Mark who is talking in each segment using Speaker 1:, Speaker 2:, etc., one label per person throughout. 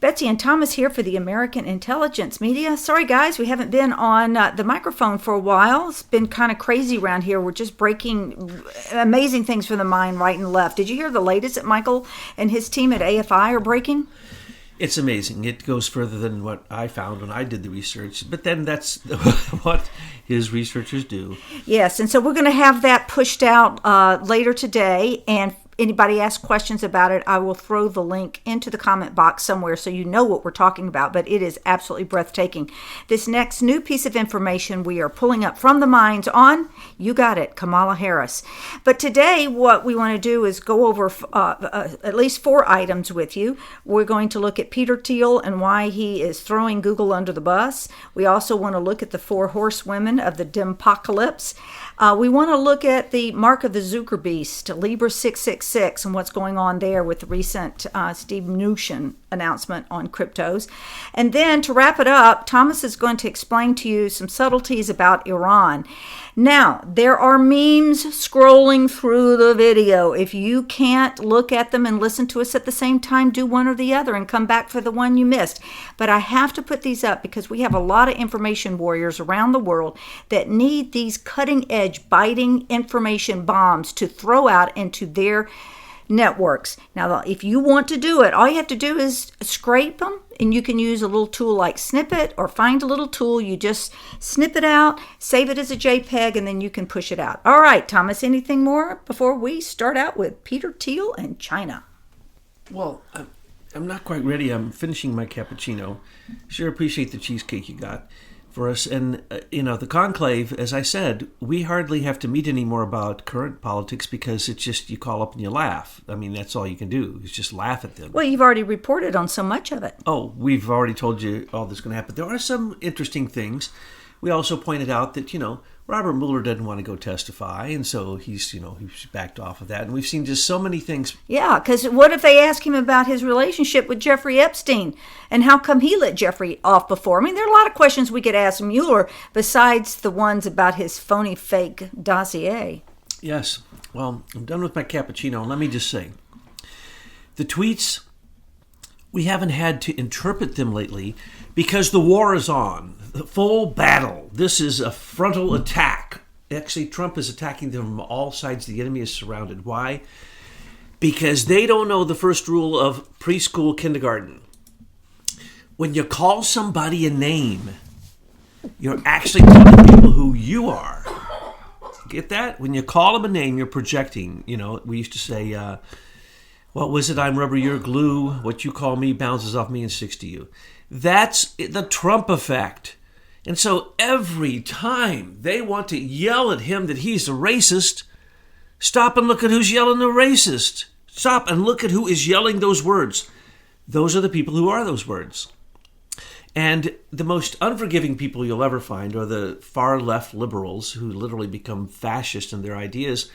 Speaker 1: Betsy and Thomas here for the American Intelligence Media. Sorry, guys, we haven't been on the microphone for a while. It's been kind of crazy around here. We're just breaking amazing things from the mind right and left. Did you hear the latest that Michael and his team at AFI are breaking?
Speaker 2: It's amazing. It goes further than what I found when I did the research. But then that's what his researchers do.
Speaker 1: Yes, and so we're going to have that pushed out later today. And anybody asks questions about it, I will throw the link into the comment box somewhere so you know what we're talking about. But it is absolutely breathtaking. This next new piece of information we are pulling up from the minds on, you got it, Kamala Harris. But today what we want to do is go over at least 4 items with you. We're going to look at Peter Thiel and why he is throwing Google under the bus. We also want to look at the 4 horsewomen of the Dimpocalypse. We want to look at the mark of the Zucker beast, Libra 666, and what's going on there with the recent Steve Mnuchin announcement on cryptos. And then to wrap it up, Thomas is going to explain to you some subtleties about Iran. Now, there are memes scrolling through the video. If you can't look at them and listen to us at the same time, do one or the other and come back for the one you missed. But I have to put these up because we have a lot of information warriors around the world that need these cutting-edge, biting information bombs to throw out into their networks. Now, if you want to do it, all you have to do is scrape them, and you can use a little tool like Snippet or find a little tool. You just snip it out, save it as a JPEG, and then you can push it out. All right, Thomas, anything more before we start out with Peter Thiel and China?
Speaker 2: Well, I'm not quite ready. I'm finishing my cappuccino. Sure appreciate the cheesecake you got for us. And, the conclave, as I said, we hardly have to meet anymore about current politics because it's just you call up and you laugh. I mean, that's all you can do is just laugh at them.
Speaker 1: Well, you've already reported on so much of it.
Speaker 2: Oh, we've already told you all this is going to happen. There are some interesting things. We also pointed out that, Robert Mueller doesn't want to go testify, and so he's backed off of that. And we've seen just so many things.
Speaker 1: Yeah, because what if they ask him about his relationship with Jeffrey Epstein, and how come he let Jeffrey off before? I mean, there are a lot of questions we could ask Mueller besides the ones about his phony fake dossier.
Speaker 2: Yes. Well, I'm done with my cappuccino, and let me just say, the tweets, we haven't had to interpret them lately because the war is on. The full battle. This is a frontal attack. Actually, Trump is attacking them from all sides. The enemy is surrounded. Why? Because they don't know the first rule of preschool kindergarten. When you call somebody a name, you're actually telling people who you are. Get that? When you call them a name, you're projecting. We used to say, what was it? I'm rubber, you're glue. What you call me bounces off me and sticks to you. That's the Trump effect. And so every time they want to yell at him that he's a racist, stop and look at who's yelling the racist. Stop and look at who is yelling those words. Those are the people who are those words. And the most unforgiving people you'll ever find are the far left liberals who literally become fascist in their ideas.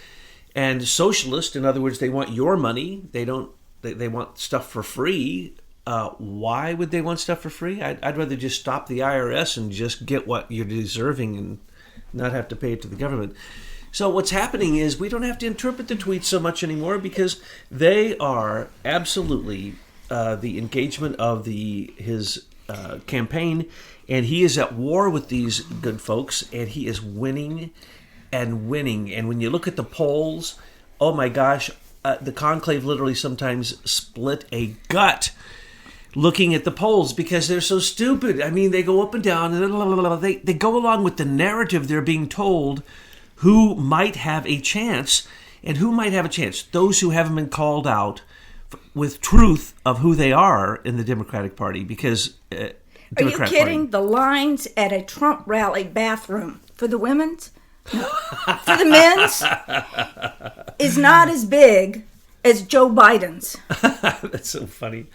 Speaker 2: And socialist, in other words, they want your money. They want stuff for free. Why would they want stuff for free? I'd rather just stop the IRS and just get what you're deserving and not have to pay it to the government. So what's happening is we don't have to interpret the tweets so much anymore because they are absolutely the engagement of his campaign, and he is at war with these good folks, and he is winning and winning. And when you look at the polls, oh my gosh, the conclave literally sometimes split a gut looking at the polls because they're so stupid. I mean, they go up and down, and they go along with the narrative they're being told who might have a chance. And who might have a chance? Those who haven't been called out with truth of who they are in the Democratic Party. Because
Speaker 1: are you kidding? The lines at a Trump rally bathroom for the women's, for the men's, is not as big as Joe Biden's.
Speaker 2: That's so funny.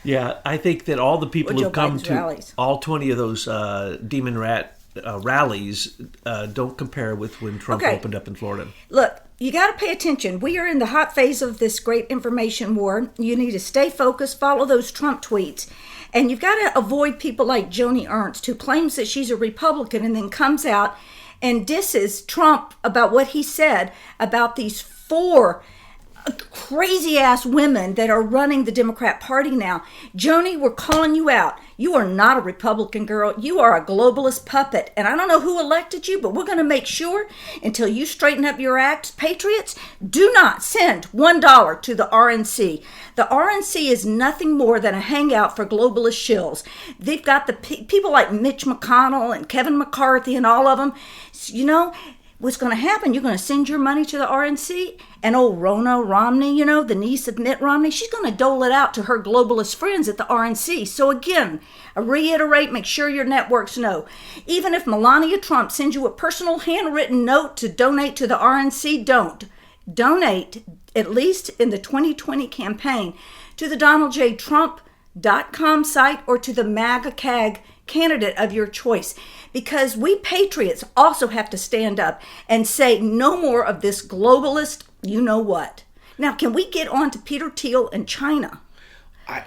Speaker 2: Yeah, I think that all the people who've come to rallies, all 20 of those demon rat rallies don't compare with when Trump opened up in Florida.
Speaker 1: Look, you got to pay attention. We are in the hot phase of this great information war. You need to stay focused, follow those Trump tweets. And you've got to avoid people like Joni Ernst, who claims that she's a Republican and then comes out and disses Trump about what he said about these 4 crazy ass women that are running the Democrat Party now. Joni, we're calling you out. You are not a Republican girl. You are a globalist puppet. And I don't know who elected you, but we're going to make sure until you straighten up your act, patriots, do not send $1 to the RNC. The RNC is nothing more than a hangout for globalist shills. They've got the people like Mitch McConnell and Kevin McCarthy and all of them. You know, what's going to happen, you're going to send your money to the RNC, and old Rona Romney, you know, the niece of Mitt Romney, she's going to dole it out to her globalist friends at the RNC. So again, I reiterate, make sure your networks know. Even if Melania Trump sends you a personal handwritten note to donate to the RNC, don't. Donate, at least in the 2020 campaign, to the DonaldJTrump.com site or to the MAGA CAG candidate of your choice, because we patriots also have to stand up and say no more of this globalist you know what. Now, can we get on to Peter Thiel and China?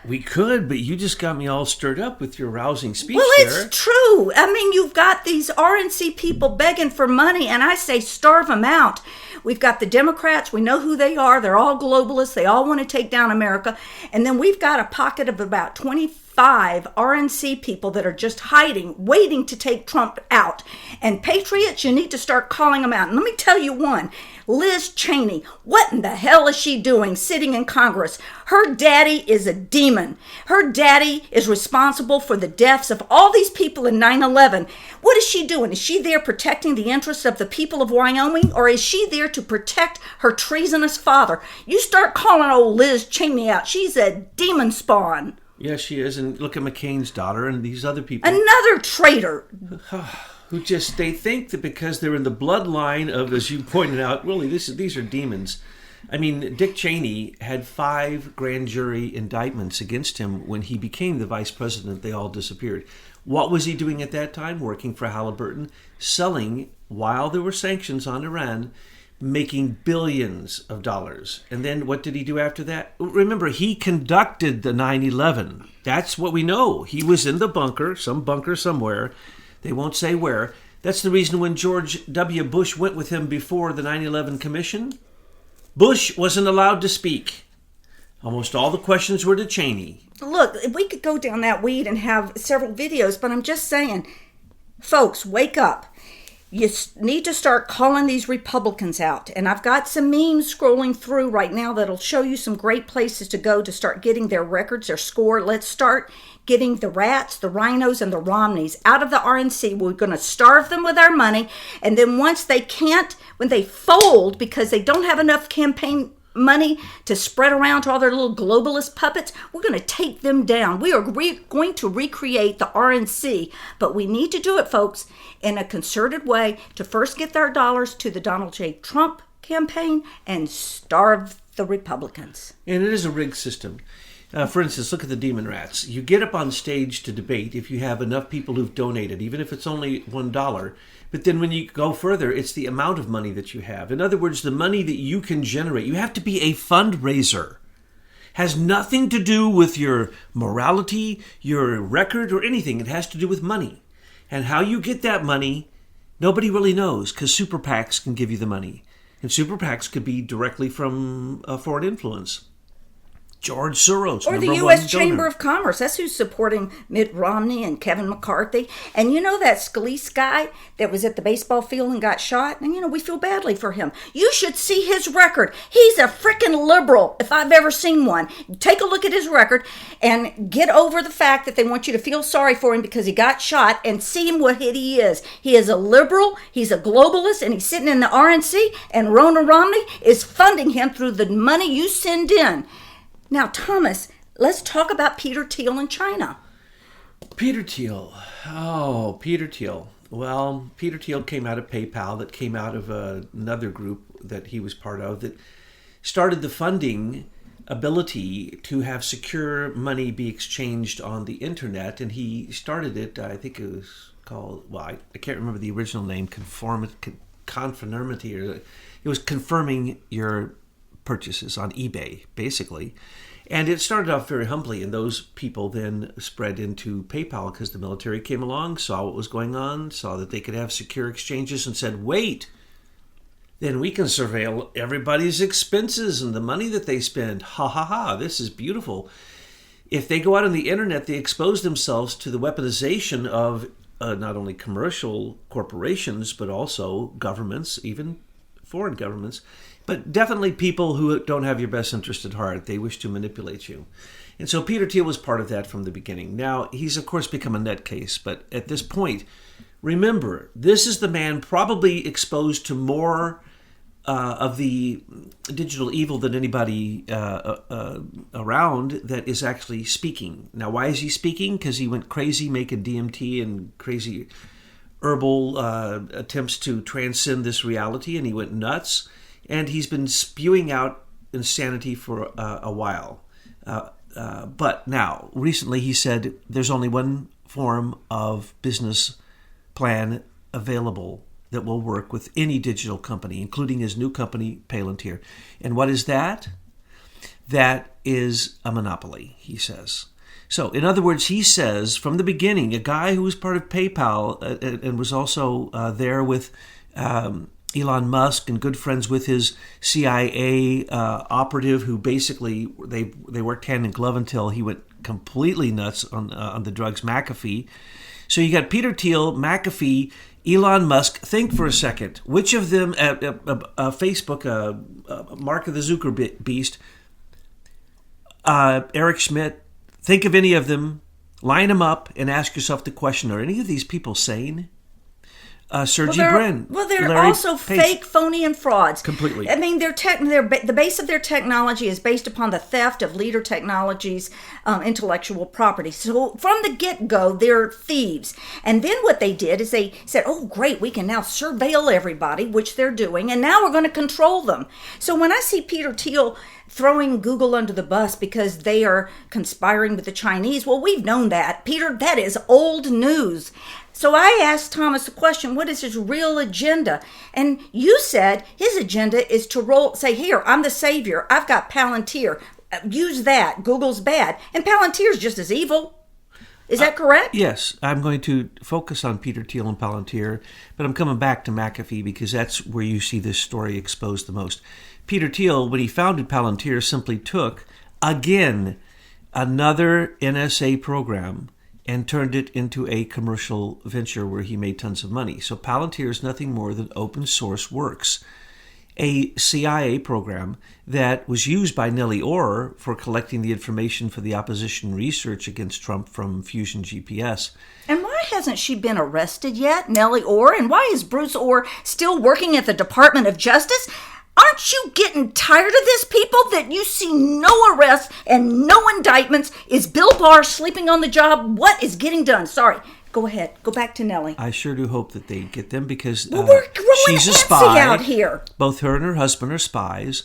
Speaker 2: We could, but you just got me all stirred up with your rousing speech.
Speaker 1: Well,
Speaker 2: there.
Speaker 1: It's true. I mean, you've got these RNC people begging for money, and I say starve them out. We've got the Democrats. We know who they are. They're all globalists. They all want to take down America. And then we've got a pocket of about 25 RNC people that are just hiding, waiting to take Trump out. And patriots, you need to start calling them out. And let me tell you one. Liz Cheney, what in the hell is she doing sitting in Congress? Her daddy is a demon. Her daddy is responsible for the deaths of all these people in 9/11. What is she doing? Is she there protecting the interests of the people of Wyoming, or is she there to protect her treasonous father? You start calling old Liz Cheney out. She's a demon spawn.
Speaker 2: Yes, she is. And look at McCain's daughter and these other people.
Speaker 1: Another traitor.
Speaker 2: Who just, they think that because they're in the bloodline of, as you pointed out, really, these are demons. I mean, Dick Cheney had 5 grand jury indictments against him when he became the vice president. They all disappeared. What was he doing at that time? Working for Halliburton, selling, while there were sanctions on Iran, making billions of dollars. And then what did he do after that? Remember, he conducted the 9/11. That's what we know. He was in the bunker, some bunker somewhere. They won't say where. That's the reason when George W. Bush went with him before the 9/11 Commission, Bush wasn't allowed to speak. Almost all the questions were to Cheney.
Speaker 1: Look, we could go down that weed and have several videos, but I'm just saying, folks, wake up. You need to start calling these Republicans out. And I've got some memes scrolling through right now that'll show you some great places to go to start getting their records, their score. Let's start getting the rats, the rhinos, and the Romneys out of the RNC. We're going to starve them with our money. And then once they can't, when they fold because they don't have enough campaign money to spread around to all their little globalist puppets, we're going to take them down. We are going to recreate the RNC, but we need to do it, folks, in a concerted way to first get their dollars to the Donald J. Trump campaign and starve the Republicans.
Speaker 2: And it is a rigged system. For instance, look at the demon rats. You get up on stage to debate if you have enough people who've donated, even if it's only $1. But then when you go further, it's the amount of money that you have. In other words, the money that you can generate. You have to be a fundraiser. Has nothing to do with your morality, your record, or anything. It has to do with money. And how you get that money, nobody really knows, because super PACs can give you the money. And super PACs could be directly from foreign influence. George Soros,
Speaker 1: or the U.S. Chamber of Commerce. That's who's supporting Mitt Romney and Kevin McCarthy. And you know that Scalise guy that was at the baseball field and got shot? And, you know, we feel badly for him. You should see his record. He's a freaking liberal, if I've ever seen one. Take a look at his record and get over the fact that they want you to feel sorry for him because he got shot, and see him what he is. He is a liberal, he's a globalist, and he's sitting in the RNC, and Rona Romney is funding him through the money you send in. Now, Thomas, let's talk about Peter Thiel in China.
Speaker 2: Peter Thiel. Oh, Peter Thiel. Well, Peter Thiel came out of PayPal, that came out of another group that he was part of, that started the funding ability to have secure money be exchanged on the internet. And he started it, I think it was called, well, I can't remember the original name, conformity, or it was confirming your purchases on eBay, basically. And it started off very humbly, and those people then spread into PayPal because the military came along, saw what was going on, saw that they could have secure exchanges, and said, wait, then we can surveil everybody's expenses and the money that they spend. Ha ha ha, this is beautiful. If they go out on the internet, they expose themselves to the weaponization of not only commercial corporations, but also governments, even foreign governments, but definitely people who don't have your best interest at heart. They wish to manipulate you. And so Peter Thiel was part of that from the beginning. Now, he's of course become a net case, but at this point, remember, this is the man probably exposed to more of the digital evil than anybody around that is actually speaking. Now, why is he speaking? Because he went crazy making DMT and crazy herbal attempts to transcend this reality, and he went nuts. And he's been spewing out insanity for a while. But now, recently he said there's only one form of business plan available that will work with any digital company, including his new company, Palantir. And what is that? That is a monopoly, he says. So, in other words, he says from the beginning, a guy who was part of PayPal and was also there with Elon Musk and good friends with his CIA operative, who basically they worked hand in glove until he went completely nuts on the drugs McAfee. So you got Peter Thiel, McAfee, Elon Musk. Think for a second. Which of them, Facebook, Mark of the Zucker beast, Eric Schmidt, think of any of them, line them up and ask yourself the question, are any of these people sane? Sergey Brin.
Speaker 1: Well, they're
Speaker 2: Larry
Speaker 1: also
Speaker 2: Page.
Speaker 1: fake, phony, and frauds.
Speaker 2: Completely.
Speaker 1: I mean, the base of their technology is based upon the theft of Leader Technologies' intellectual property. So from the get-go, they're thieves. And then what they did is they said, oh, great, we can now surveil everybody, which they're doing, and now we're going to control them. So when I see Peter Thiel throwing Google under the bus because they are conspiring with the Chinese, well, we've known that. Peter, that is old news. So I asked Thomas the question, what is his real agenda? And you said his agenda is to say, here, I'm the savior. I've got Palantir. Use that. Google's bad. And Palantir's just as evil. Is that correct?
Speaker 2: Yes. I'm going to focus on Peter Thiel and Palantir, but I'm coming back to McAfee because that's where you see this story exposed the most. Peter Thiel, when he founded Palantir, simply took, again, another NSA program and turned it into a commercial venture where he made tons of money. So Palantir is nothing more than open source works, a CIA program that was used by Nellie Orr for collecting the information for the opposition research against Trump from Fusion GPS.
Speaker 1: And why hasn't she been arrested yet, Nellie Orr? And why is Bruce Orr still working at the Department of Justice? Aren't you getting tired of this, people, that you see no arrests and no indictments? Is Bill Barr sleeping on the job? What is getting done? Sorry. Go ahead. Go back to Nellie.
Speaker 2: I sure do hope that they get them because
Speaker 1: we're growing
Speaker 2: she's a spy
Speaker 1: out here.
Speaker 2: Both her and her husband are spies.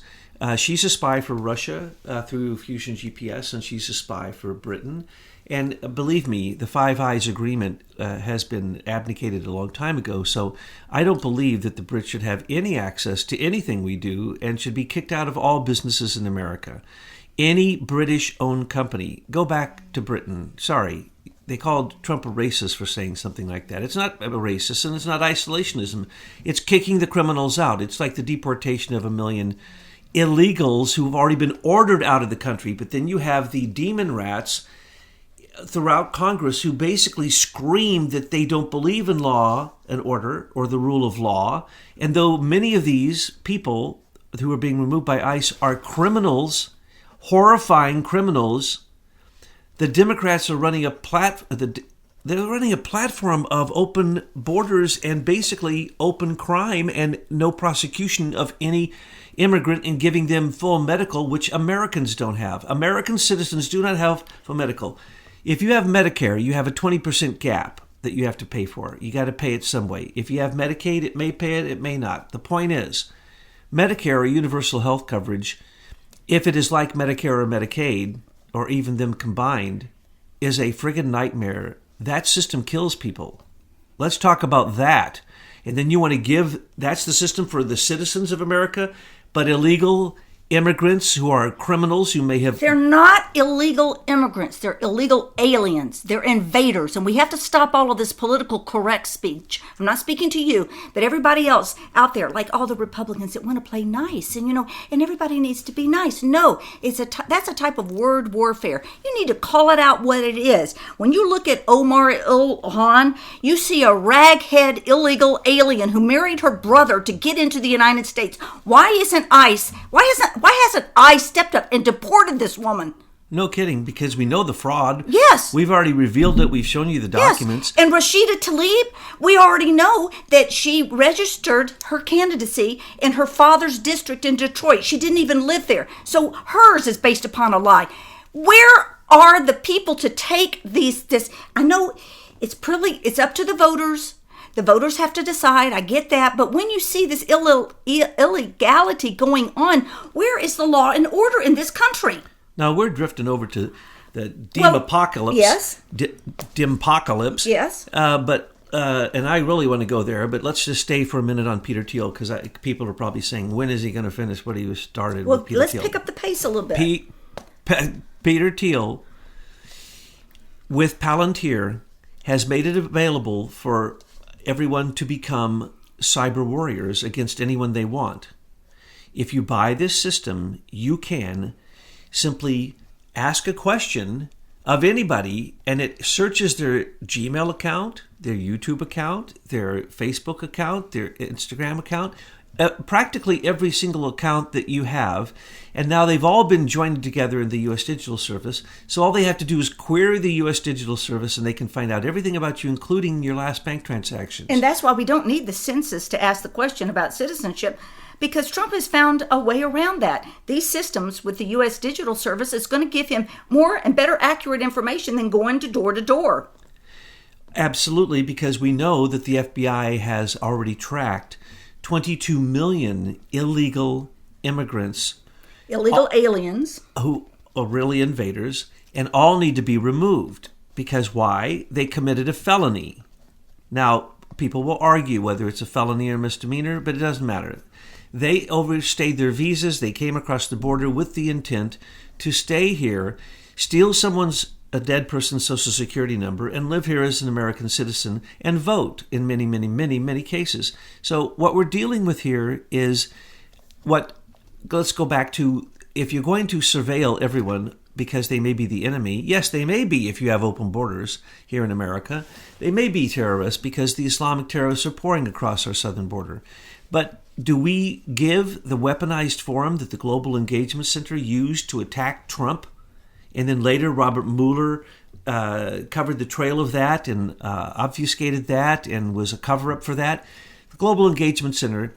Speaker 2: She's a spy for Russia through Fusion GPS, and she's a spy for Britain. And believe me, the Five Eyes Agreement has been abdicated a long time ago, so I don't believe that the Brits should have any access to anything we do and should be kicked out of all businesses in America. Any British-owned company, go back to Britain. Sorry, they called Trump a racist for saying something like that. It's not a racist, and it's not isolationism. It's kicking the criminals out. It's like the deportation of 1 million illegals who have already been ordered out of the country, but then you have the demon rats throughout Congress who basically scream that they don't believe in law and order or the rule of law. And though many of these people who are being removed by ICE are criminals, horrifying criminals, the Democrats are running they're running a platform of open borders and basically open crime and no prosecution of any immigrant and giving them full medical, which Americans don't have. American citizens do not have full medical. If you have Medicare, you have a 20% gap that you have to pay for. You got to pay it some way. If you have Medicaid, it may pay it, it may not. The point is, Medicare or universal health coverage, if it is like Medicare or Medicaid, or even them combined, is a friggin' nightmare. That system kills people. Let's talk about that. And then you want to give, that's the system for the citizens of America, but illegal immigrants who are criminals who may have...
Speaker 1: They're not illegal immigrants. They're illegal aliens. They're invaders. And we have to stop all of this political correct speech. I'm not speaking to you, but everybody else out there, like all the Republicans that want to play nice and, and everybody needs to be nice. No, that's a type of word warfare. You need to call it out what it is. When you look at Omar Ilhan, you see a raghead illegal alien who married her brother to get into the United States. Why hasn't ICE stepped up and deported this woman?
Speaker 2: No kidding, because we know the fraud.
Speaker 1: Yes.
Speaker 2: We've already revealed it. We've shown you the documents.
Speaker 1: Yes. And Rashida Tlaib, we already know that she registered her candidacy in her father's district in Detroit. She didn't even live there. So hers is based upon a lie. Where are the people to take this? I know it's up to the voters. The voters have to decide. I get that. But when you see this illegality going on, where is the law and order in this country?
Speaker 2: Now, we're drifting over to the dim-apocalypse.
Speaker 1: Yes.
Speaker 2: Dim-apocalypse.
Speaker 1: Yes.
Speaker 2: And I really want to go there, but let's just stay for a minute on Peter Thiel, because people are probably saying, when is he going to finish what he was started with Peter Thiel?
Speaker 1: Well, let's pick up the pace a little bit.
Speaker 2: Peter Thiel, with Palantir, has made it available for everyone to become cyber warriors against anyone they want. If you buy this system, you can simply ask a question of anybody, and it searches their Gmail account, their YouTube account, their Facebook account, their Instagram account, practically every single account that you have. And now they've all been joined together in the U.S. Digital Service. So all they have to do is query the U.S. Digital Service, and they can find out everything about you, including your last bank transactions.
Speaker 1: And that's why we don't need the census to ask the question about citizenship, because Trump has found a way around that. These systems with the U.S. Digital Service is going to give him more and better accurate information than going to door.
Speaker 2: Absolutely, because we know that the FBI has already tracked 22 million illegal immigrants.
Speaker 1: Illegal aliens.
Speaker 2: Who are really invaders, and all need to be removed. Because why? They committed a felony. Now, people will argue whether it's a felony or misdemeanor, but it doesn't matter. They overstayed their visas. They came across the border with the intent to stay here, steal a dead person's social security number, and live here as an American citizen and vote in many, many, many, many cases. So what we're dealing with here is let's go back to, if you're going to surveil everyone because they may be the enemy, yes, they may be if you have open borders here in America. They may be terrorists because the Islamic terrorists are pouring across our southern border. But do we give the weaponized forum that the Global Engagement Center used to attack Trump? And then later, Robert Mueller covered the trail of that and obfuscated that and was a cover-up for that. The Global Engagement Center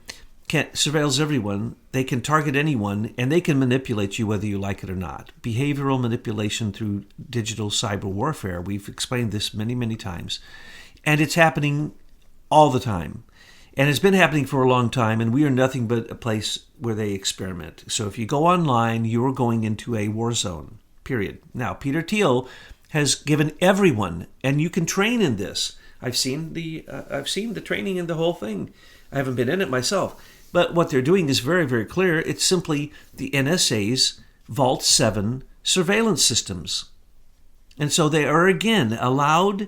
Speaker 2: surveils everyone. They can target anyone, and they can manipulate you whether you like it or not. Behavioral manipulation through digital cyber warfare. We've explained this many, many times. And it's happening all the time. And it's been happening for a long time, and we are nothing but a place where they experiment. So if you go online, you are going into a war zone. Period. Now, Peter Thiel has given everyone, and you can train in this. I've seen the training in the whole thing. I haven't been in it myself, but what they're doing is very, very clear. It's simply the NSA's Vault 7 surveillance systems, and so they are again allowed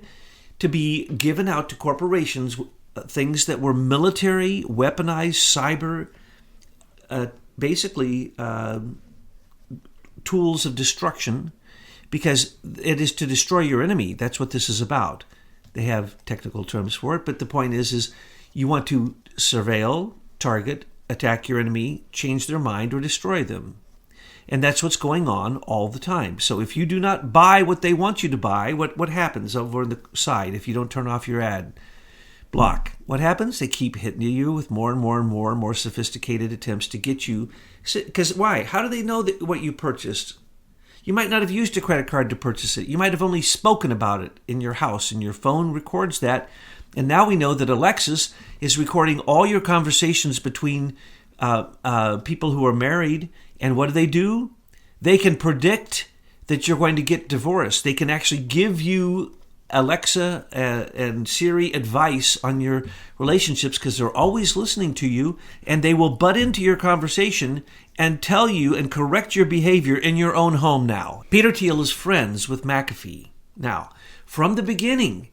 Speaker 2: to be given out to corporations, things that were military, weaponized, cyber, basically. Tools of destruction, because it is to destroy your enemy. That's what this is about. They have technical terms for it, but the point is you want to surveil, target, attack your enemy, change their mind, or destroy them. And that's what's going on all the time. So if you do not buy what they want you to buy, what happens over on the side if you don't turn off your ad block? What happens? They keep hitting you with more and more and more and more sophisticated attempts to get you. Because why? How do they know what you purchased? You might not have used a credit card to purchase it. You might have only spoken about it in your house, and your phone records that. And now we know that Alexis is recording all your conversations between people who are married. And what do? They can predict that you're going to get divorced. They can actually give you Alexa and Siri advice on your relationships because they're always listening to you, and they will butt into your conversation and tell you and correct your behavior in your own home now. Peter Thiel is friends with McAfee. Now, from the beginning,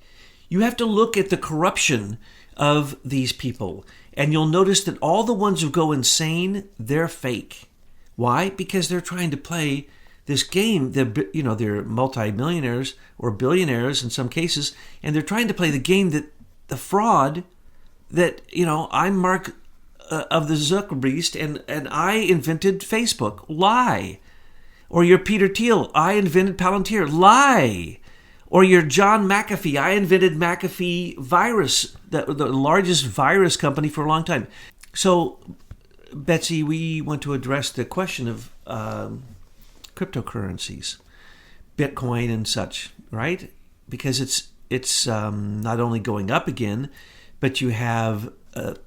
Speaker 2: you have to look at the corruption of these people, and you'll notice that all the ones who go insane, they're fake. Why? Because they're trying to play this game. They're multimillionaires or billionaires in some cases, and they're trying to play the game that the fraud that, I'm Mark of the Zuckerbeast and I invented Facebook. Lie. Or you're Peter Thiel. I invented Palantir. Lie. Or you're John McAfee. I invented McAfee Virus, the largest virus company for a long time. So, Betsy, we want to address the question of cryptocurrencies, Bitcoin and such, right? Because it's not only going up again, but you have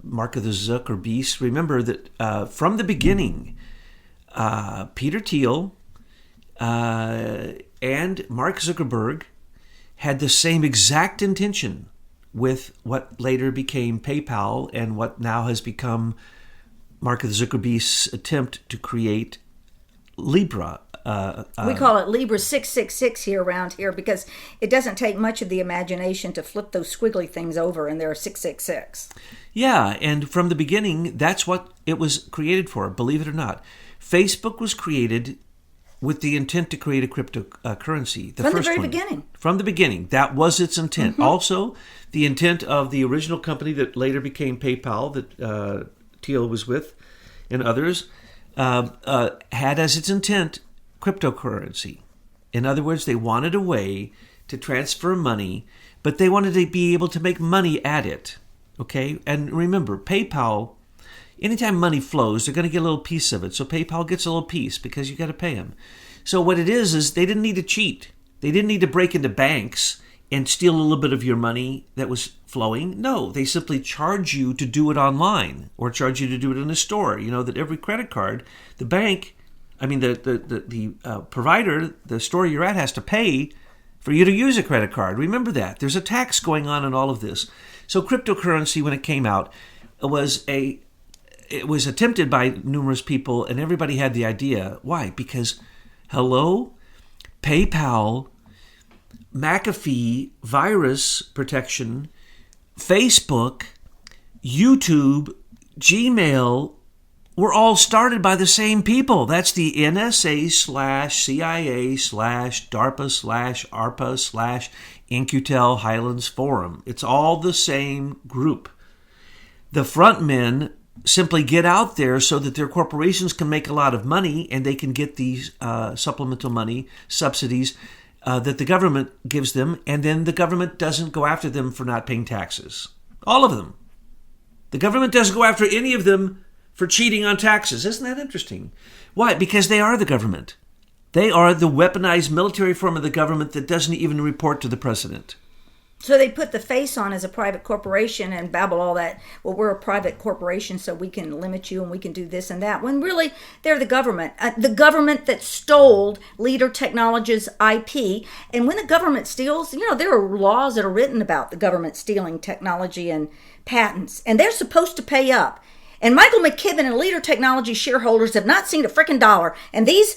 Speaker 2: Mark of the Zuckerbeast. Remember that from the beginning, Peter Thiel and Mark Zuckerberg had the same exact intention with what later became PayPal and what now has become Mark of the Zuckerbeast's attempt to create Libra.
Speaker 1: We call it Libra 666 around here because it doesn't take much of the imagination to flip those squiggly things over, and they're 666.
Speaker 2: Yeah, and from the beginning, that's what it was created for, believe it or not. Facebook was created with the intent to create a cryptocurrency.
Speaker 1: From the very beginning.
Speaker 2: From the beginning. That was its intent. Mm-hmm. Also, the intent of the original company that later became PayPal, that Thiel was with, and others, had as its intent cryptocurrency. In other words, they wanted a way to transfer money, but they wanted to be able to make money at it. Okay? And remember, PayPal, anytime money flows, they're going to get a little piece of it. So PayPal gets a little piece because you got to pay them. So what it is they didn't need to cheat. They didn't need to break into banks and steal a little bit of your money that was flowing. No, they simply charge you to do it online or charge you to do it in a store. You know that every credit card, the bank, the provider, the store you're at has to pay for you to use a credit card. Remember that. There's a tax going on in all of this. So cryptocurrency, when it came out, it was attempted by numerous people, and everybody had the idea. Why? Because, hello, PayPal, McAfee, virus protection, Facebook, YouTube, Gmail were all started by the same people. That's the NSA/CIA/DARPA/ARPA/Incutel Highlands Forum. It's all the same group. The front men simply get out there so that their corporations can make a lot of money and they can get these supplemental money, subsidies that the government gives them, and then the government doesn't go after them for not paying taxes. All of them. The government doesn't go after any of them for cheating on taxes. Isn't that interesting? Why? Because they are the government. They are the weaponized military form of the government that doesn't even report to the president.
Speaker 1: So they put the face on as a private corporation and babble all that, well, we're a private corporation, so we can limit you and we can do this and that, when really they're the government that stole Leader Technologies' IP. And when the government steals, there are laws that are written about the government stealing technology and patents, and they're supposed to pay up. And Michael McKibben and Leader Technology shareholders have not seen a frickin' dollar. And these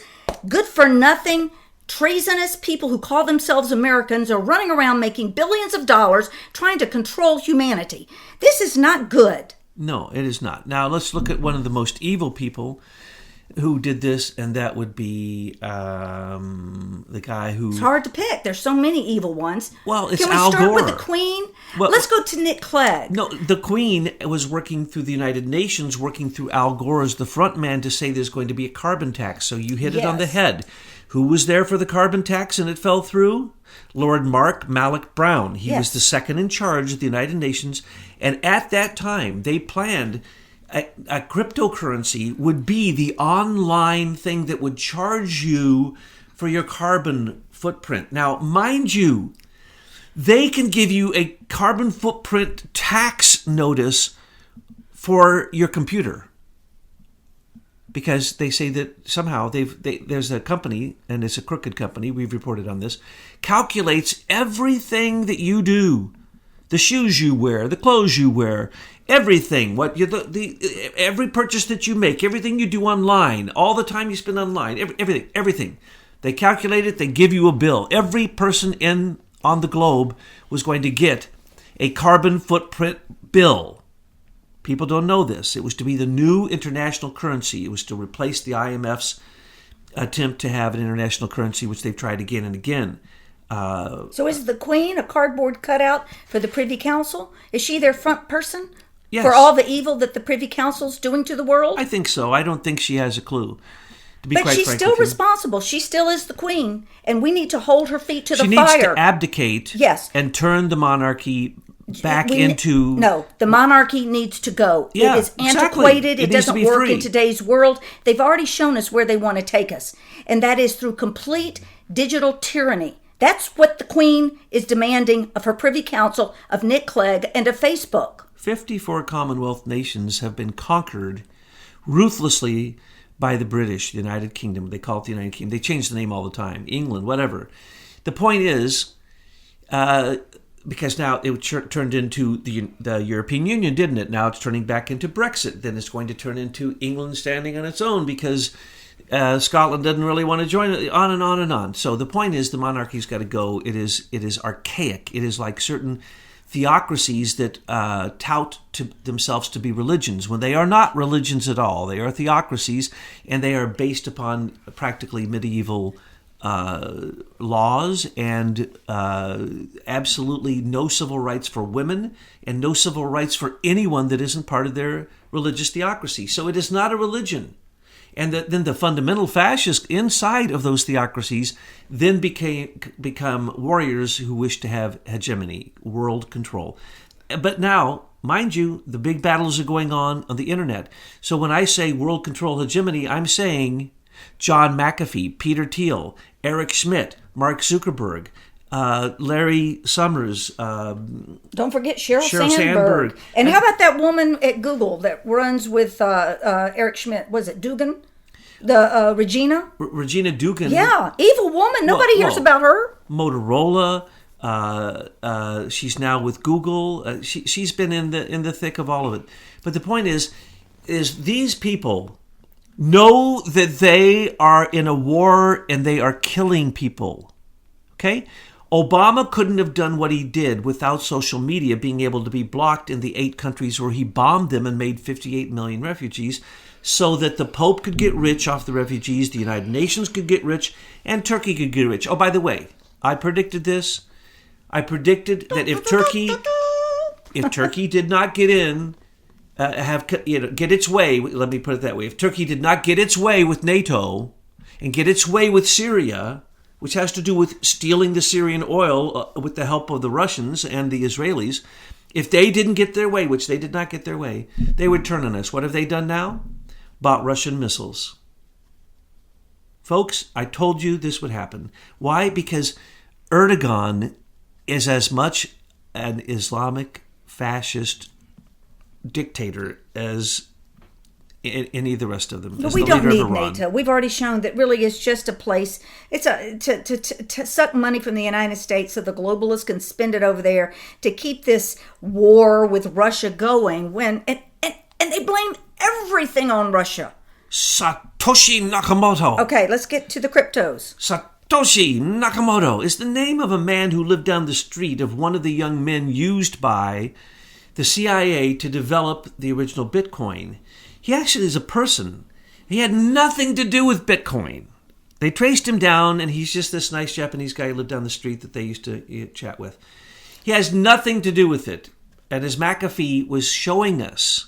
Speaker 1: good-for-nothing, treasonous people who call themselves Americans are running around making billions of dollars trying to control humanity. This is not good.
Speaker 2: No, it is not. Now, let's look at one of the most evil people who did this, and that would be the guy who...
Speaker 1: It's hard to pick. There's so many evil ones.
Speaker 2: Well, it's
Speaker 1: Al Gore. Can we start with the Queen? Well, let's go to Nick Clegg.
Speaker 2: No, the Queen was working through the United Nations, working through Al Gore as the front man to say there's going to be a carbon tax. So you hit it on the head. Who was there for the carbon tax and it fell through? Lord Mark Malloch Brown. He was the second in charge of the United Nations. And at that time, they planned a cryptocurrency would be the online thing that would charge you for your carbon footprint. Now, mind you, they can give you a carbon footprint tax notice for your computer. because they say that somehow there's a company, and it's a crooked company, we've reported on this, calculates everything that you do, the shoes you wear, the clothes you wear, everything, every purchase that you make, everything you do online, all the time you spend online, everything. They calculate it, they give you a bill. Every person on the globe was going to get a carbon footprint bill. People don't know this. It was to be the new international currency. It was to replace the IMF's attempt to have an international currency, which they've tried again and again.
Speaker 1: So is the Queen a cardboard cutout for the Privy Council? Is she their front person?
Speaker 2: Yes.
Speaker 1: For all the evil that the Privy Council's doing to the world?
Speaker 2: I think so. I don't think she has a clue.
Speaker 1: But she's still responsible. She still is the queen, and we need to hold her feet to the fire.
Speaker 2: She needs to abdicate,
Speaker 1: yes,
Speaker 2: and turn the monarchy back into...
Speaker 1: No, the monarchy needs to go.
Speaker 2: Yeah,
Speaker 1: it is antiquated.
Speaker 2: Exactly.
Speaker 1: It doesn't work
Speaker 2: free.
Speaker 1: In today's world. They've already shown us where they want to take us, and that is through complete digital tyranny. That's what the Queen is demanding of her Privy Council, of Nick Clegg, and of Facebook.
Speaker 2: 54 Commonwealth nations have been conquered ruthlessly by the British, the United Kingdom. They call it the United Kingdom. They change the name all the time. England, whatever. The point is, because now it turned into the European Union, didn't it? Now it's turning back into Brexit. Then it's going to turn into England standing on its own because Scotland doesn't really want to join it, on and on and on. So the point is, the monarchy's got to go. It is archaic. It is like certain theocracies that tout to themselves to be religions when they are not religions at all. They are theocracies, and they are based upon practically medieval laws and absolutely no civil rights for women and no civil rights for anyone that isn't part of their religious theocracy. So it is not a religion. And then the fundamental fascists inside of those theocracies then become warriors who wish to have hegemony, world control. But now, mind you, the big battles are going on the internet. So when I say world control hegemony, I'm saying John McAfee, Peter Thiel, Eric Schmidt, Mark Zuckerberg, Larry Summers.
Speaker 1: Don't forget Sheryl Sandberg. And how about that woman at Google that runs with Eric Schmidt? Was it Dugan? Regina?
Speaker 2: Regina Dugan.
Speaker 1: Yeah, evil woman. Nobody hears about her.
Speaker 2: Motorola. She's now with Google. She's been in the thick of all of it. But the point is these people know that they are in a war and they are killing people. Okay? Obama couldn't have done what he did without social media being able to be blocked in the 8 countries where he bombed them and made 58 million refugees, so that the Pope could get rich off the refugees, the United Nations could get rich, and Turkey could get rich. Oh, by the way, I predicted this. I predicted that if Turkey did not get in, get its way, let me put it that way, if Turkey did not get its way with NATO and get its way with Syria, which has to do with stealing the Syrian oil with the help of the Russians and the Israelis, if they didn't get their way, which they did not get their way, they would turn on us. What have they done now? Bought Russian missiles. Folks, I told you this would happen. Why? Because Erdogan is as much an Islamic fascist dictator as any of the rest of them.
Speaker 1: But we don't need NATO. We've already shown that really it's just a place. It's to suck money from the United States so the globalists can spend it over there to keep this war with Russia going. And they blame everything on Russia.
Speaker 2: Satoshi Nakamoto.
Speaker 1: Okay, let's get to the cryptos.
Speaker 2: Satoshi Nakamoto is the name of a man who lived down the street of one of the young men used by the CIA to develop the original Bitcoin. He actually is a person. He had nothing to do with Bitcoin. They traced him down, and he's just this nice Japanese guy who lived down the street that they used to chat with. He has nothing to do with it. And as McAfee was showing us,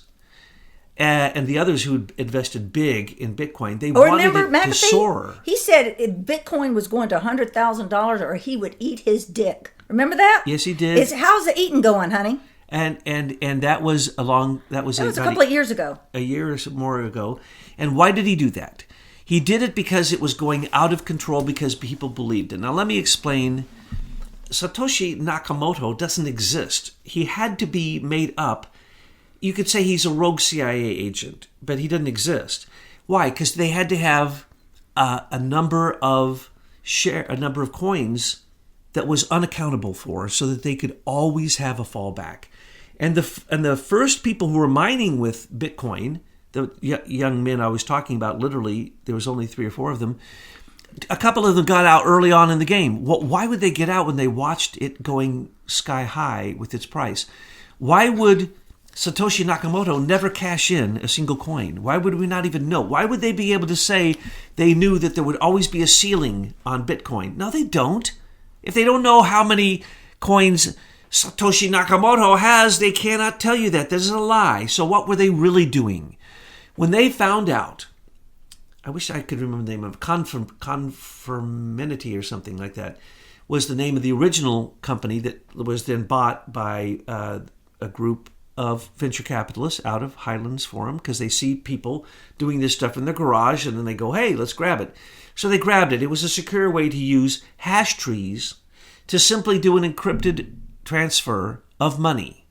Speaker 2: and the others who had invested big in Bitcoin, they wanted it McAfee? To soar.
Speaker 1: He said if Bitcoin was going to $100,000 or he would eat his dick. Remember that?
Speaker 2: Yes, he did.
Speaker 1: How's the eating going, honey?
Speaker 2: And that was a
Speaker 1: couple of years ago.
Speaker 2: A year or so more ago. And why did he do that? He did it because it was going out of control because people believed it. Now let me explain. Satoshi Nakamoto doesn't exist. He had to be made up. You could say he's a rogue CIA agent, but he doesn't exist. Why? Because they had to have a number of coins that was unaccountable for, so that they could always have a fallback. And the first people who were mining with Bitcoin, the young men I was talking about, literally there was only 3 or 4 of them. A couple of them got out early on in the game. Why would they get out when they watched it going sky high with its price? Why would Satoshi Nakamoto never cash in a single coin? Why would we not even know? Why would they be able to say they knew that there would always be a ceiling on Bitcoin? No, they don't. If they don't know how many coins Satoshi Nakamoto has, they cannot tell you that. This is a lie. So what were they really doing? When they found out, I wish I could remember the name of Confirminity or something like that, was the name of the original company that was then bought by a group of venture capitalists out of Highlands Forum, because they see people doing this stuff in their garage and then they go, hey, let's grab it. So they grabbed it. It was a secure way to use hash trees to simply do an encrypted transfer of money.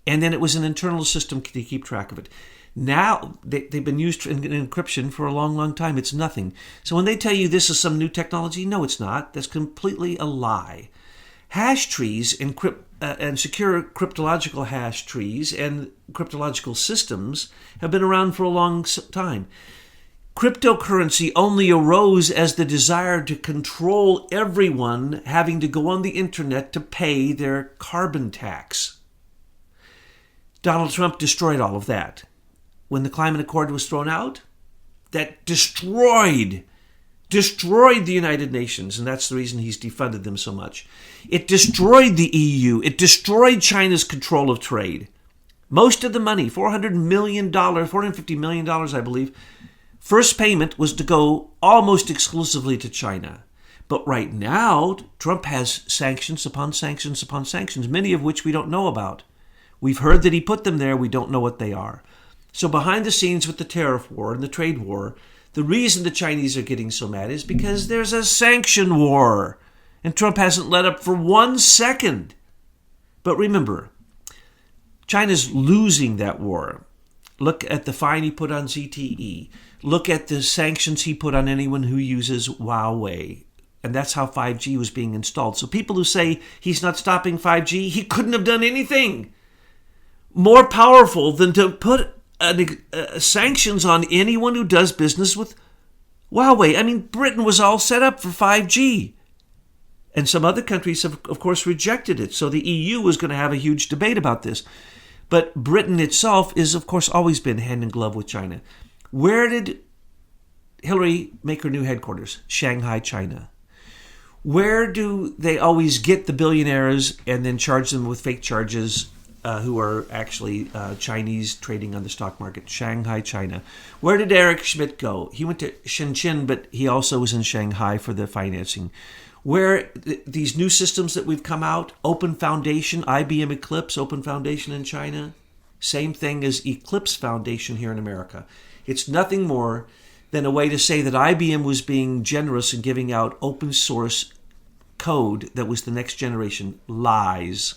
Speaker 2: And then it was an internal system to keep track of it. Now, they've been used in encryption for a long, long time. It's nothing. So when they tell you this is some new technology, no, it's not. That's completely a lie. Hash trees and secure cryptological hash trees and cryptological systems have been around for a long time. Cryptocurrency only arose as the desire to control everyone having to go on the internet to pay their carbon tax. Donald Trump destroyed all of that. When the climate accord was thrown out, that destroyed the United Nations, and that's the reason he's defunded them so much. It destroyed the EU. It destroyed China's control of trade. Most of the money, $450 million, I believe, first payment was to go almost exclusively to China. But right now, Trump has sanctions upon sanctions upon sanctions, many of which we don't know about. We've heard that he put them there. We don't know what they are. So behind the scenes with the tariff war and the trade war, the reason the Chinese are getting so mad is because there's a sanction war. And Trump hasn't let up for 1 second. But remember, China's losing that war. Look at the fine he put on ZTE. Look at the sanctions he put on anyone who uses Huawei. And that's how 5G was being installed. So people who say he's not stopping 5G, he couldn't have done anything more powerful than to put sanctions on anyone who does business with Huawei. I mean, Britain was all set up for 5G. And some other countries have, of course, rejected it. So the EU was going to have a huge debate about this. But Britain itself is, of course, always been hand in glove with China. Where did Hillary make her new headquarters? Shanghai, China. Where do they always get the billionaires and then charge them with fake charges who are actually Chinese trading on the stock market? Shanghai, China. Where did Eric Schmidt go? He went to Shenzhen, but he also was in Shanghai for the financing. Where these new systems that we've come out, Open Foundation, IBM Eclipse, Open Foundation in China, same thing as Eclipse Foundation here in America. It's nothing more than a way to say that IBM was being generous in giving out open source code that was the next generation. Lies.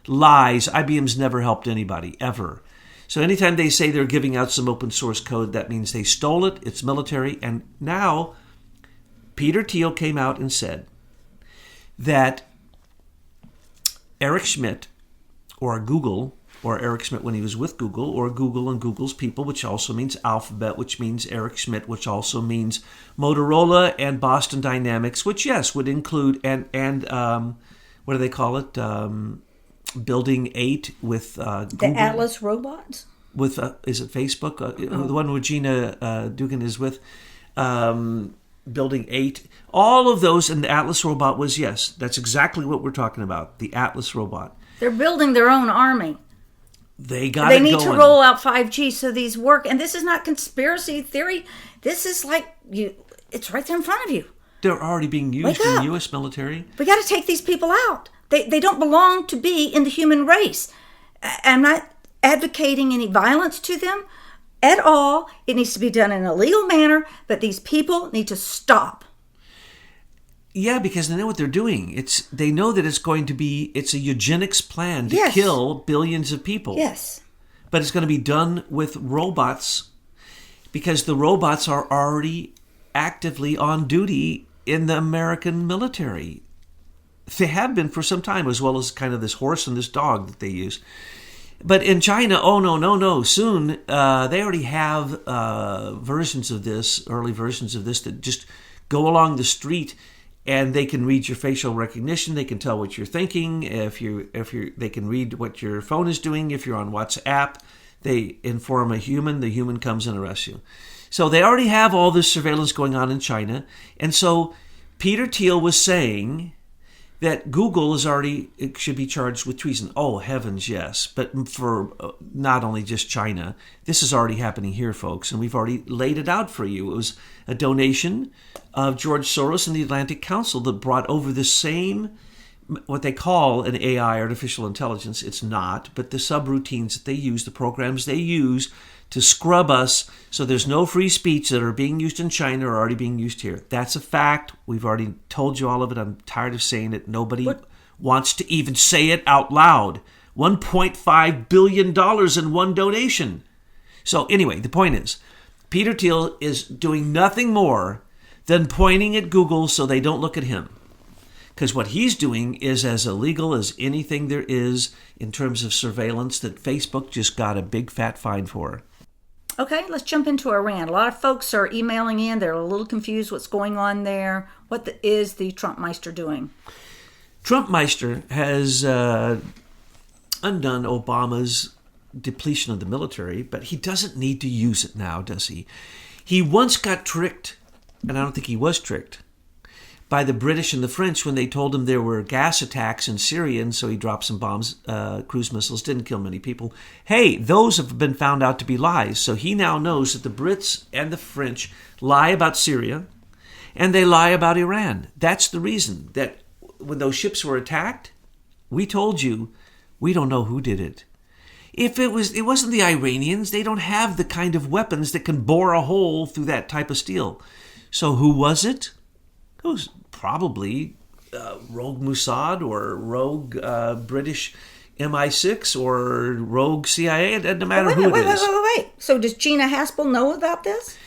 Speaker 2: IBM's never helped anybody, ever. So anytime they say they're giving out some open source code, that means they stole it, it's military. And now Peter Thiel came out and said that Eric Schmidt, or Google, or Eric Schmidt when he was with Google, or Google and Google's people, which also means Alphabet, which means Eric Schmidt, which also means Motorola and Boston Dynamics, which, yes, would include, and what do they call it? Building 8 with Google.
Speaker 1: The Atlas robots?
Speaker 2: With, is it Facebook? The one where Gina Dugan is with. Building 8. All of those, and the Atlas robot was, yes, that's exactly what we're talking about. The Atlas robot.
Speaker 1: They're building their own army.
Speaker 2: They got
Speaker 1: They
Speaker 2: it
Speaker 1: need
Speaker 2: going.
Speaker 1: to roll out 5G so these work. And this is not conspiracy theory. This is like, it's right there in front of you.
Speaker 2: They're already being used in the U.S. military.
Speaker 1: We got to take these people out. They don't belong to be in the human race. I'm not advocating any violence to them at all. It needs to be done in a legal manner, but these people need to stop.
Speaker 2: Yeah, because they know what they're doing. They know that it's a eugenics plan to kill billions of people.
Speaker 1: Yes.
Speaker 2: But it's going to be done with robots. because the robots are already actively on duty in the American military. They have been for some time, as well as kind of this horse and this dog that they use. But in China, oh no, soon they already have versions of this, early versions of this, that just go along the street and they can read your facial recognition. They can tell what you're thinking. They can read what your phone is doing. If you're on WhatsApp, they inform a human. The human comes and arrests you. So they already have all this surveillance going on in China. And so Peter Thiel was saying that Google it should be charged with treason. Oh, heavens, yes. But for not only just China, this is already happening here, folks, and we've already laid it out for you. It was a donation of George Soros and the Atlantic Council that brought over the same, what they call an AI, artificial intelligence. It's not, but the subroutines that they use, the programs they use to scrub us so there's no free speech that are being used in China are already being used here. That's a fact. We've already told you all of it. I'm tired of saying it. Nobody wants to even say it out loud. $1.5 billion in one donation. So anyway, the point is, Peter Thiel is doing nothing more than pointing at Google so they don't look at him. Because what he's doing is as illegal as anything there is in terms of surveillance that Facebook just got a big fat fine for.
Speaker 1: Okay, let's jump into Iran. A lot of folks are emailing in. They're a little confused what's going on there. What is the Trumpmeister doing?
Speaker 2: Trumpmeister has undone Obama's depletion of the military, but he doesn't need to use it now, does he? He once got tricked, and I don't think he was tricked, by the British and the French when they told him there were gas attacks in Syria, and so he dropped some bombs, cruise missiles, didn't kill many people. Hey, those have been found out to be lies. So he now knows that the Brits and the French lie about Syria, and they lie about Iran. That's the reason that when those ships were attacked, we told you, we don't know who did it. If it wasn't the Iranians, they don't have the kind of weapons that can bore a hole through that type of steel. So who was it? It was probably rogue Mossad or rogue British MI6 or rogue CIA. It doesn't matter who it is.
Speaker 1: Wait. So does Gina Haspel know about this?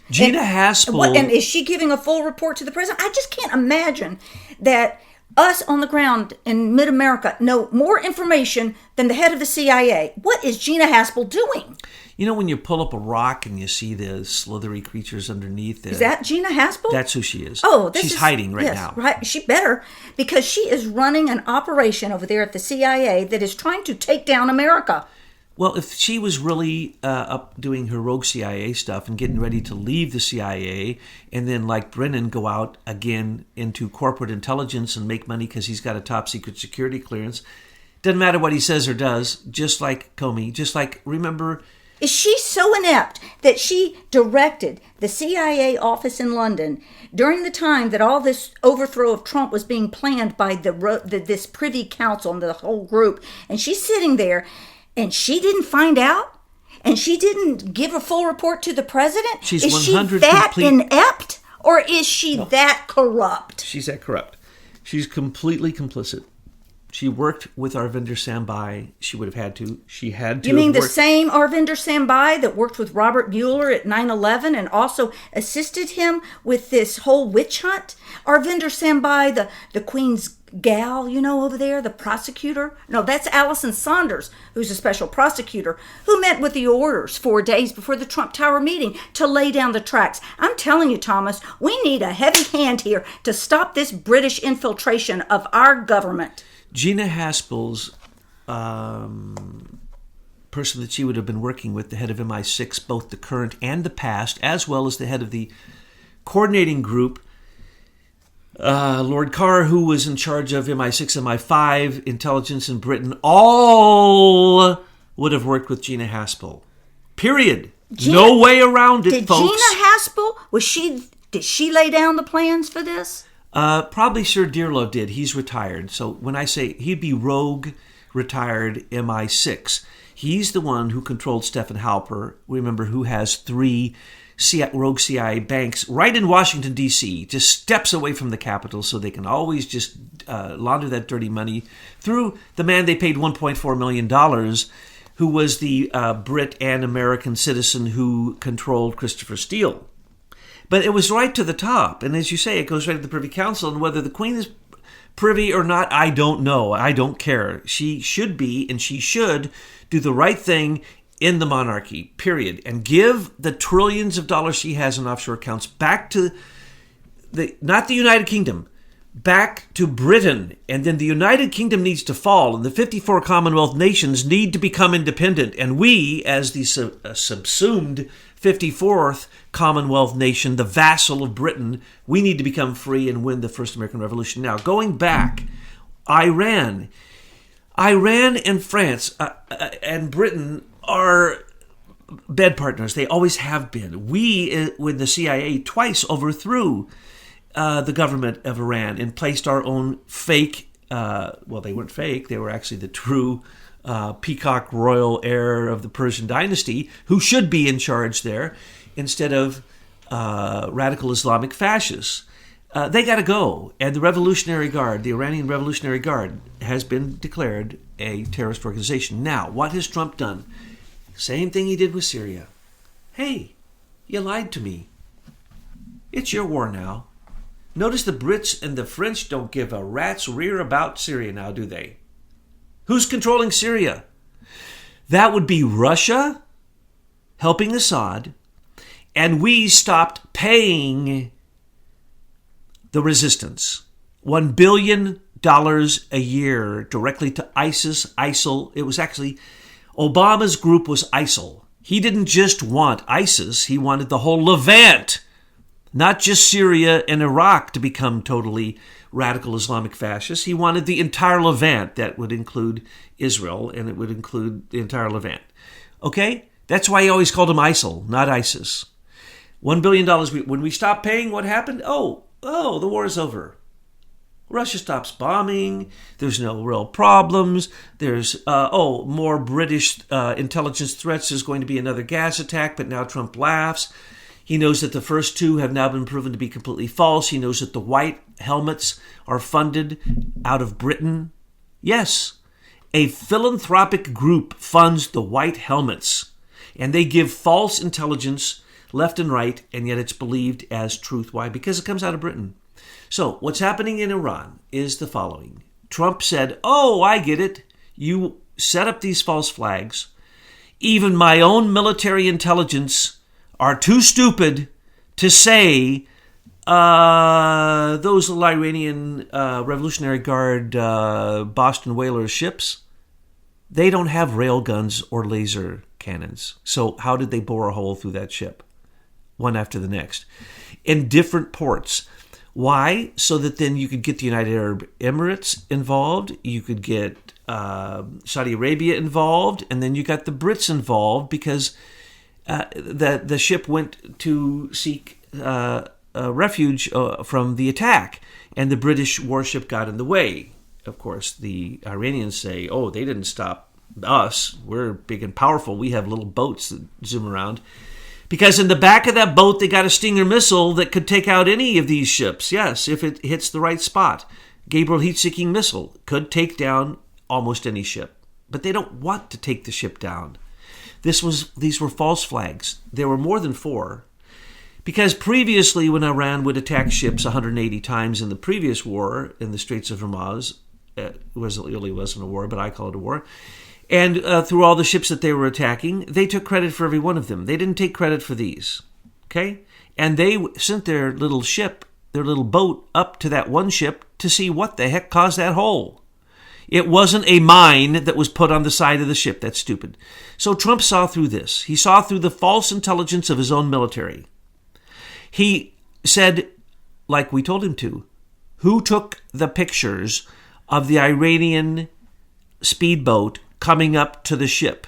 Speaker 2: Gina Haspel.
Speaker 1: And is she giving a full report to the president? I just can't imagine that us on the ground in mid-America know more information than the head of the CIA. What is Gina Haspel doing?
Speaker 2: You know when you pull up a rock and you see the slithery creatures underneath it?
Speaker 1: Is that Gina Haspel?
Speaker 2: That's who she is.
Speaker 1: Oh,
Speaker 2: she's hiding right now.
Speaker 1: Right, she better, because she is running an operation over there at the CIA that is trying to take down America.
Speaker 2: Well, if she was really up doing her rogue CIA stuff and getting ready to leave the CIA and then, like Brennan, go out again into corporate intelligence and make money because he's got a top secret security clearance, doesn't matter what he says or does, just like Comey, just like, remember...
Speaker 1: Is she so inept that she directed the CIA office in London during the time that all this overthrow of Trump was being planned by this Privy Council and the whole group, and she's sitting there and she didn't find out? And she didn't give a full report to the president?
Speaker 2: She's
Speaker 1: is
Speaker 2: 100
Speaker 1: she that
Speaker 2: complete...
Speaker 1: inept? Or is she that corrupt?
Speaker 2: She's that corrupt. She's completely complicit. She worked with Arvinder Sambhai. She would have had to. She had to.
Speaker 1: You mean the same Arvinder Sambhai that worked with Robert Mueller at 9/11 and also assisted him with this whole witch hunt? Arvinder Sambhai, the Queen's gal, over there, the prosecutor? No, that's Allison Saunders, who's a special prosecutor, who met with the orders 4 days before the Trump Tower meeting to lay down the tracks. I'm telling you, Thomas, we need a heavy hand here to stop this British infiltration of our government.
Speaker 2: Gina Haspel's person that she would have been working with, the head of MI6, both the current and the past, as well as the head of the coordinating group, Lord Carr, who was in charge of MI6, MI5, intelligence in Britain, all would have worked with Gina Haspel. Period. No way around it, folks.
Speaker 1: Did Gina Haspel, did she lay down the plans for this?
Speaker 2: Probably Sir Dearlove did. He's retired. So when I say he'd be rogue, retired MI6, he's the one who controlled Stephen Halper, remember, who has 3 rogue CIA banks right in Washington, D.C., just steps away from the Capitol so they can always just launder that dirty money through the man they paid $1.4 million, who was the Brit and American citizen who controlled Christopher Steele. But it was right to the top. And as you say, it goes right to the Privy Council. And whether the Queen is privy or not, I don't know. I don't care. She should be, and she should do the right thing in the monarchy, period. And give the trillions of dollars she has in offshore accounts back to not the United Kingdom, back to Britain. And then the United Kingdom needs to fall, and the 54 Commonwealth nations need to become independent. And we, as the subsumed 54th Commonwealth nation, the vassal of Britain, we need to become free and win the first American Revolution. Now, going back, Iran and France and Britain are bed partners. They always have been. We, with the CIA, twice overthrew the government of Iran and placed our own fake, well, they weren't fake, they were actually the true peacock royal heir of the Persian dynasty, who should be in charge there, instead of radical Islamic fascists. They got to go. And the Revolutionary Guard, the Iranian Revolutionary Guard, has been declared a terrorist organization. Now, what has Trump done? Same thing he did with Syria. Hey, you lied to me. It's your war now. Notice the Brits and the French don't give a rat's rear about Syria now, do they? Who's controlling Syria? That would be Russia helping Assad, and we stopped paying the resistance. $1 billion a year directly to ISIL. It was actually, Obama's group was ISIL. He didn't just want ISIS, he wanted the whole Levant, not just Syria and Iraq, to become totally radical Islamic fascists. He wanted the entire Levant. That would include Israel, and it would include the entire Levant. Okay? That's why he always called him ISIL, not ISIS. $1 billion. When we stopped paying, what happened? Oh, the war is over. Russia stops bombing. There's no real problems. There's, more British intelligence threats. There's going to be another gas attack, but now Trump laughs. He knows that the first two have now been proven to be completely false. He knows that the white helmets are funded out of Britain. Yes, a philanthropic group funds the white helmets, and they give false intelligence left and right, and yet it's believed as truth. Why? Because it comes out of Britain. So what's happening in Iran is the following. Trump said, I get it. You set up these false flags. Even my own military intelligence are too stupid to say those little Iranian Revolutionary Guard Boston Whaler ships, they don't have rail guns or laser cannons. So how did they bore a hole through that ship? One after the next. In different ports. Why? So that then you could get the United Arab Emirates involved, you could get Saudi Arabia involved, and then you got the Brits involved because the ship went to seek refuge from the attack, and the British warship got in the way. Of course, the Iranians say, they didn't stop us. We're big and powerful. We have little boats that zoom around. Because in the back of that boat, they got a Stinger missile that could take out any of these ships. Yes, if it hits the right spot. Gabriel heat-seeking missile could take down almost any ship. But they don't want to take the ship down. These were false flags. There were more than 4. Because previously, when Iran would attack ships 180 times in the previous war in the Straits of Hormuz, it really wasn't a war, but I call it a war, and through all the ships that they were attacking, they took credit for every one of them. They didn't take credit for these. Okay? And they sent their little ship, their little boat, up to that one ship to see what the heck caused that hole. It wasn't a mine that was put on the side of the ship. That's stupid. So Trump saw through this. He saw through the false intelligence of his own military. He said, like we told him to, who took the pictures of the Iranian speedboat coming up to the ship?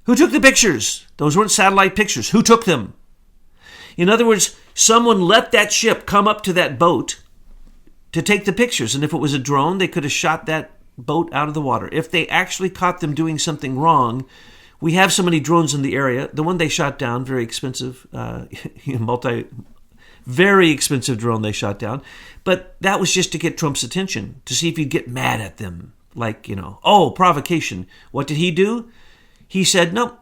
Speaker 2: Who took the pictures? Those weren't satellite pictures. Who took them? In other words, someone let that ship come up to that boat to take the pictures. And if it was a drone, they could have shot that boat out of the water. If they actually caught them doing something wrong, we have so many drones in the area. The one they shot down, very expensive, very expensive drone they shot down. But that was just to get Trump's attention, to see if he'd get mad at them. Like, provocation. What did he do? he said, no,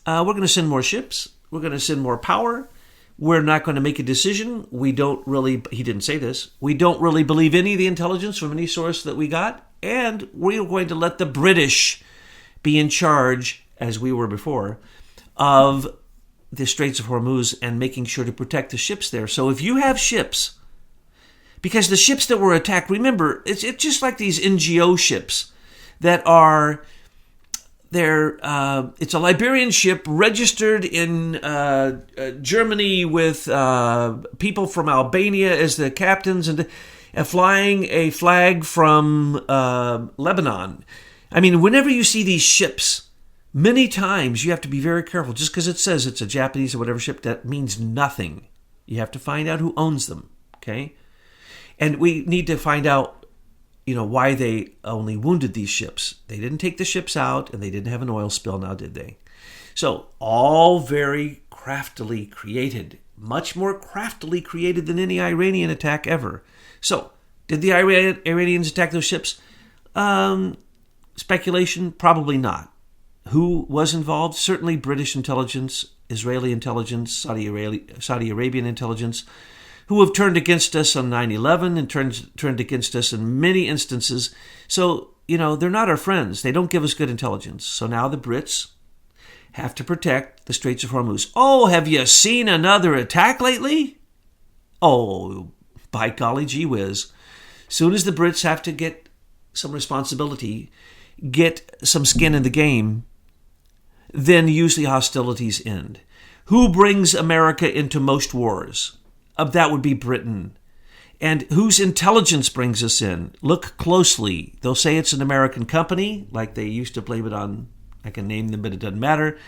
Speaker 2: we're going to send more ships. We're going to send more power. We're not going to make a decision. He didn't say this, we don't really believe any of the intelligence from any source that we got. And we're going to let the British be in charge, as we were before, of the Straits of Hormuz and making sure to protect the ships there. So if you have ships, because the ships that were attacked, remember, it's just like these NGO ships that are... it's a Liberian ship registered in Germany with people from Albania as the captains and flying a flag from Lebanon. I mean, whenever you see these ships, many times you have to be very careful. Just because it says it's a Japanese or whatever ship, that means nothing. You have to find out who owns them, okay? And we need to find out why they only wounded these ships. They didn't take the ships out, and they didn't have an oil spill, now did they? So, all very craftily created. Much more craftily created than any Iranian attack ever. So, did the Iranians attack those ships? Speculation, probably not. Who was involved? Certainly British intelligence, Israeli intelligence, Saudi Arabian intelligence, who have turned against us on 9/11 and turned against us in many instances. So, they're not our friends. They don't give us good intelligence. So now the Brits have to protect the Straits of Hormuz. Oh, have you seen another attack lately? Oh, by golly gee whiz. Soon as the Brits have to get some responsibility, get some skin in the game, then usually hostilities end. Who brings America into most wars? That would be Britain. And whose intelligence brings us in? Look closely. They'll say it's an American company, like they used to blame it on, I can name them, but it doesn't matter.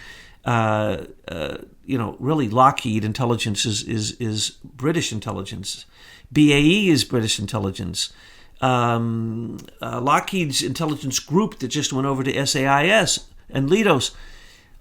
Speaker 2: Really Lockheed Intelligence is British intelligence. BAE is British intelligence. Lockheed's intelligence group that just went over to SAIS and Leidos,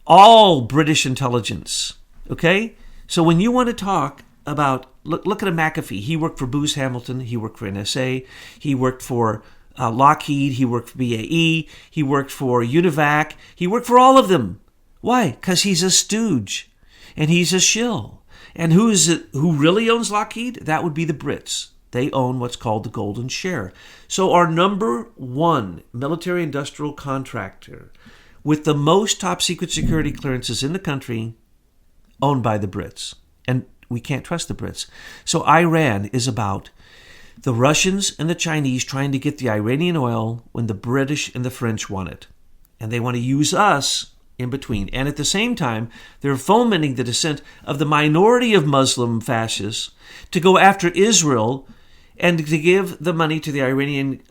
Speaker 2: all British intelligence. Okay? So when you want to talk about, look at a McAfee. He worked for Booz Hamilton. He worked for NSA. He worked for Lockheed. He worked for BAE. He worked for Univac. He worked for all of them. Why? Because he's a stooge. And he's a shill. And who really owns Lockheed? That would be the Brits. They own what's called the golden share. So our number one military industrial contractor with the most top secret security clearances in the country, owned by the Brits. And we can't trust the Brits. So Iran is about the Russians and the Chinese trying to get the Iranian oil when the British and the French want it. And they want to use us in between. And at the same time, they're fomenting the descent of the minority of Muslim fascists to go after Israel and to give the money to the Iranian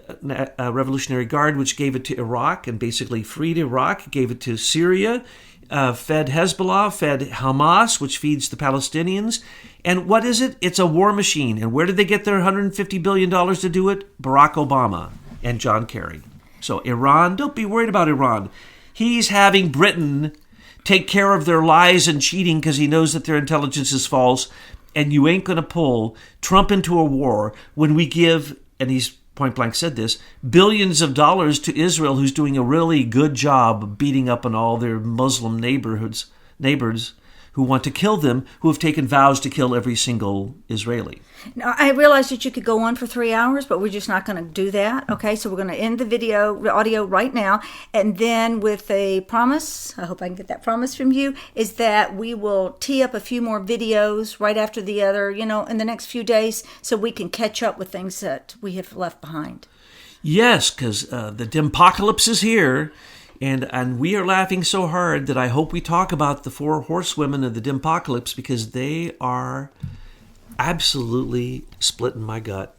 Speaker 2: Revolutionary Guard, which gave it to Iraq and basically freed Iraq, gave it to Syria, fed Hezbollah, fed Hamas, which feeds the Palestinians. And what is it? It's a war machine. And where did they get their $150 billion to do it? Barack Obama and John Kerry. So Iran, don't be worried about Iran. He's having Britain take care of their lies and cheating because he knows that their intelligence is false. And you ain't going to pull Trump into a war when we give, and he's point blank said this, billions of dollars to Israel, who's doing a really good job beating up on all their Muslim neighbors who want to kill them, who have taken vows to kill every single Israeli.
Speaker 1: Now, I realized that you could go on for 3 hours, but we're just not going to do that. Okay, so we're going to end the audio right now. And then with a promise, I hope I can get that promise from you, is that we will tee up a few more videos right after the other, in the next few days so we can catch up with things that we have left behind.
Speaker 2: Yes, because the Dimpocalypse is here. And we are laughing so hard that I hope we talk about the 4 horsewomen of the Dimpocalypse because they are absolutely splitting my gut.